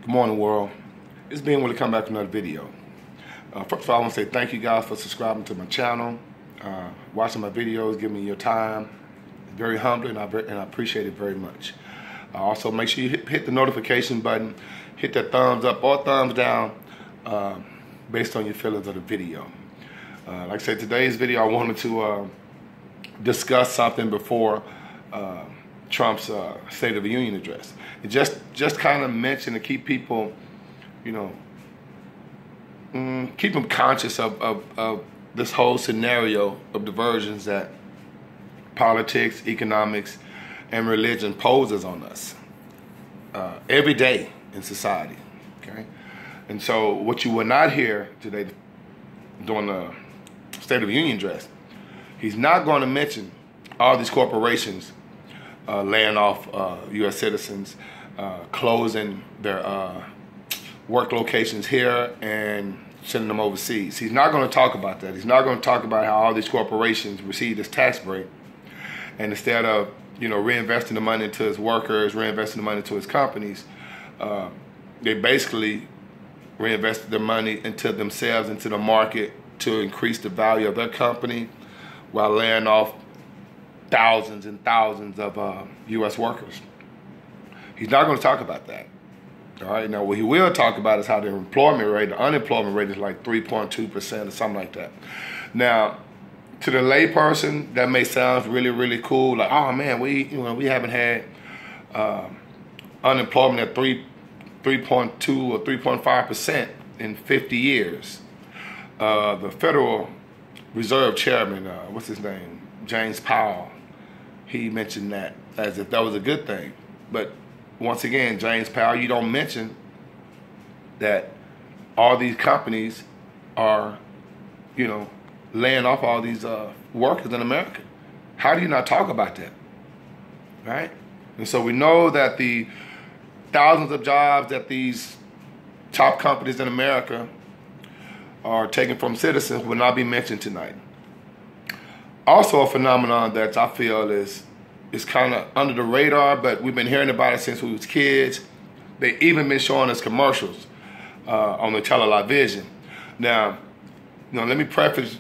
Good morning, world. It's being willing to come back with another video. First of all, I want to say thank you guys for subscribing to my channel, watching my videos, giving me your time. It's very humbling, and I appreciate it very much. Also, make sure you hit the notification button, hit that thumbs up or thumbs down based on your feelings of the video. Like I said, today's video, I wanted to discuss something before Trump's State of the Union address. It just kind of mentioned to keep people, keep them conscious of this whole scenario of diversions that politics, economics, and religion poses on us every day in society. Okay, and so what you will not hear today during the State of the Union address, he's not going to mention all these corporations laying off U.S. citizens, closing their work locations here and sending them overseas. He's not going to talk about that. He's not going to talk about how all these corporations receive this tax break, and instead of reinvesting the money into his workers, reinvesting the money into his companies, they basically reinvested the money into themselves, into the market, to increase the value of their company while laying off thousands and thousands of U.S. workers. He's not going to talk about that. All right. Now, what he will talk about is how the unemployment rate is like 3.2% or something like that. Now, to the layperson, that may sound really, really cool. Like, oh man, we haven't had unemployment at 3.2 or 3.5% in 50 years. The Federal Reserve Chairman, what's his name, James Powell, he mentioned that as if that was a good thing. But once again, James Powell, you don't mention that all these companies are, laying off all these workers in America. How do you not talk about that? Right? And so we know that the thousands of jobs that these top companies in America are taking from citizens will not be mentioned tonight. Also a phenomenon that I feel is kind of under the radar, but we've been hearing about it since we was kids. They even been showing us commercials on the television. Now, let me preface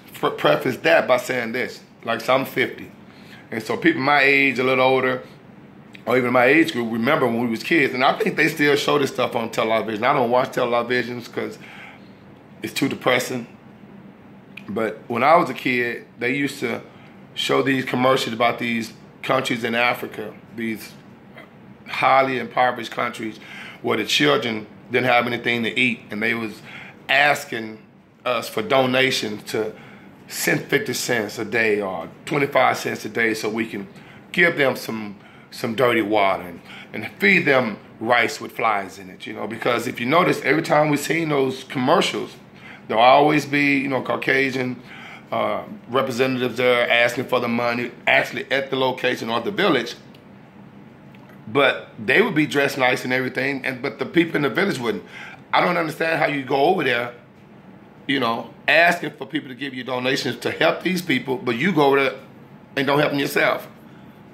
that by saying this. Like, so I'm 50. And so people my age, a little older, or even my age group, remember when we was kids. And I think they still show this stuff on television. I don't watch televisions because it's too depressing. But when I was a kid, they used to show these commercials about these countries in Africa, these highly impoverished countries where the children didn't have anything to eat, and they was asking us for donations to send 50 cents a day or 25 cents a day so we can give them some dirty water and feed them rice with flies in it, because if you notice, every time we seen those commercials, there'll always be, Caucasian representatives there asking for the money, actually at the location or the village. But they would be dressed nice and everything, but the people in the village wouldn't. I don't understand how you go over there, asking for people to give you donations to help these people, but you go over there and don't help them yourself.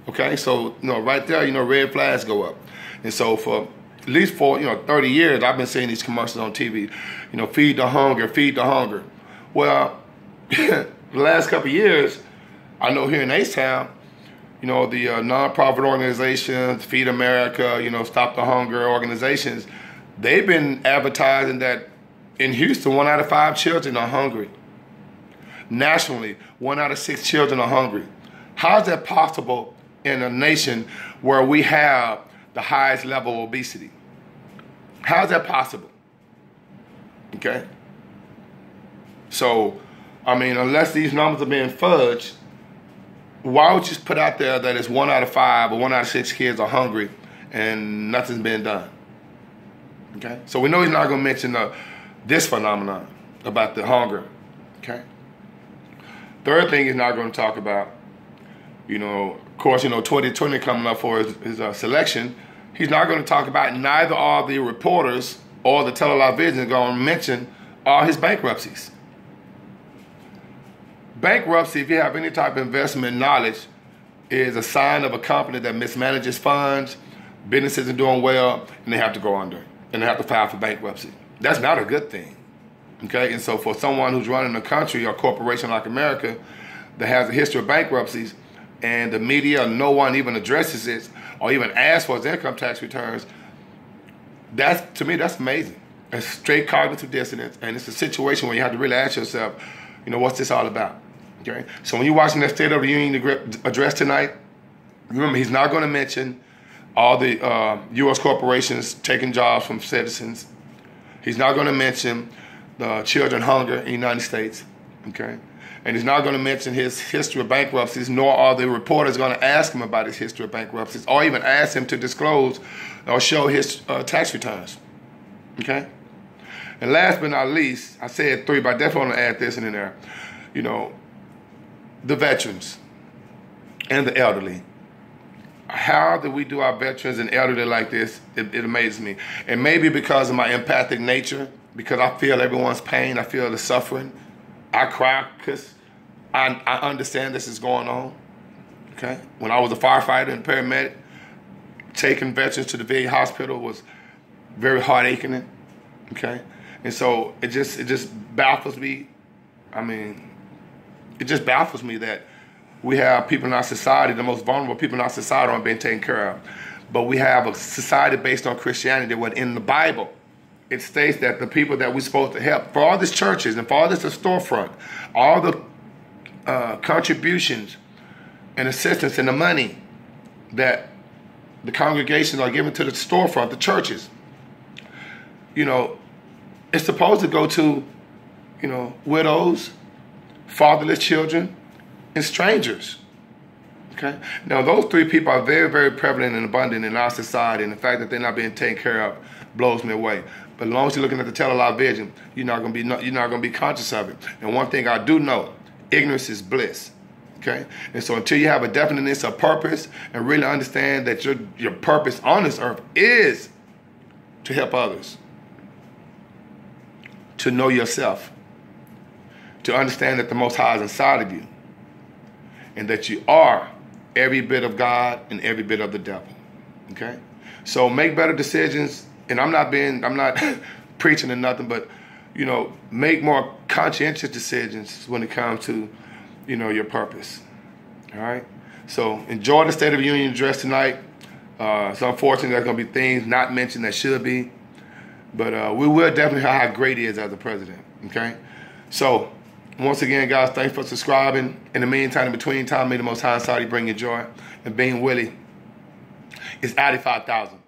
Okay, so right there, red flags go up. And so for at least 30 years, I've been seeing these commercials on TV. Feed the hunger, feed the hunger. Well, the last couple of years, I know here in H-Town, the nonprofit organizations, Feed America, Stop the Hunger organizations, they've been advertising that in Houston, 1 out of 5 children are hungry. Nationally, 1 out of 6 children are hungry. How is that possible in a nation where we have the highest level of obesity? How is that possible? Okay? So, unless these numbers are being fudged, why would you just put out there that it's 1 out of 5 or 1 out of 6 kids are hungry and nothing's been done? Okay? So we know he's not going to mention this phenomenon about the hunger. Okay? Third thing he's not going to talk about, of course, 2020 coming up for his selection, he's not going to talk about, neither are the reporters or the television going to mention all his bankruptcies. Bankruptcy, if you have any type of investment knowledge, is a sign of a company that mismanages funds, business isn't doing well, and they have to go under. and they have to file for bankruptcy. That's not a good thing. Okay, and so for someone who's running a country or corporation like America that has a history of bankruptcies, and the media or no one even addresses it or even asks for his income tax returns, to me, that's amazing. It's straight cognitive dissonance, and it's a situation where you have to really ask yourself, what's this all about? Okay, so when you're watching that State of the Union address tonight, remember he's not going to mention all the U.S. corporations taking jobs from citizens. He's not going to mention the children hunger in the United States, okay? And he's not going to mention his history of bankruptcies, nor are the reporters going to ask him about his history of bankruptcies, or even ask him to disclose or show his tax returns, okay? And last but not least, I said 3, but I definitely want to add this in there. The veterans and the elderly. How do we do our veterans and elderly like this? It amazes me. And maybe because of my empathic nature, because I feel everyone's pain, I feel the suffering. I cry because I understand this is going on. Okay? When I was a firefighter and paramedic, taking veterans to the VA hospital was very heart-aching. Okay? And so it just baffles me. It just baffles me that we have people in our society, the most vulnerable people in our society aren't being taken care of. But we have a society based on Christianity when in the Bible, it states that the people that we're supposed to help, for all these churches and for all this storefront, all the contributions and assistance and the money that the congregations are giving to the storefront, the churches, it's supposed to go to, widows, fatherless children, and strangers. Okay? Now, those 3 people are very, very prevalent and abundant in our society, and the fact that they're not being taken care of blows me away. But as long as you're looking at the televised vision, you're not going to be conscious of it. And one thing I do know, ignorance is bliss. Okay? And so until you have a definiteness of purpose and really understand that your purpose on this earth is to help others, to know yourself, to understand that the Most High is inside of you, and that you are every bit of God and every bit of the devil. Okay? So make better decisions. And I'm not preaching or nothing, but, make more conscientious decisions when it comes to, your purpose. All right? So enjoy the State of the Union address tonight. It's unfortunate there's going to be things not mentioned that should be. But we will definitely know how great he is as a president. Okay? So once again, guys, thanks for subscribing. In the meantime, in between time, may the Most High inside you bring you joy. And being Willie is 85,000.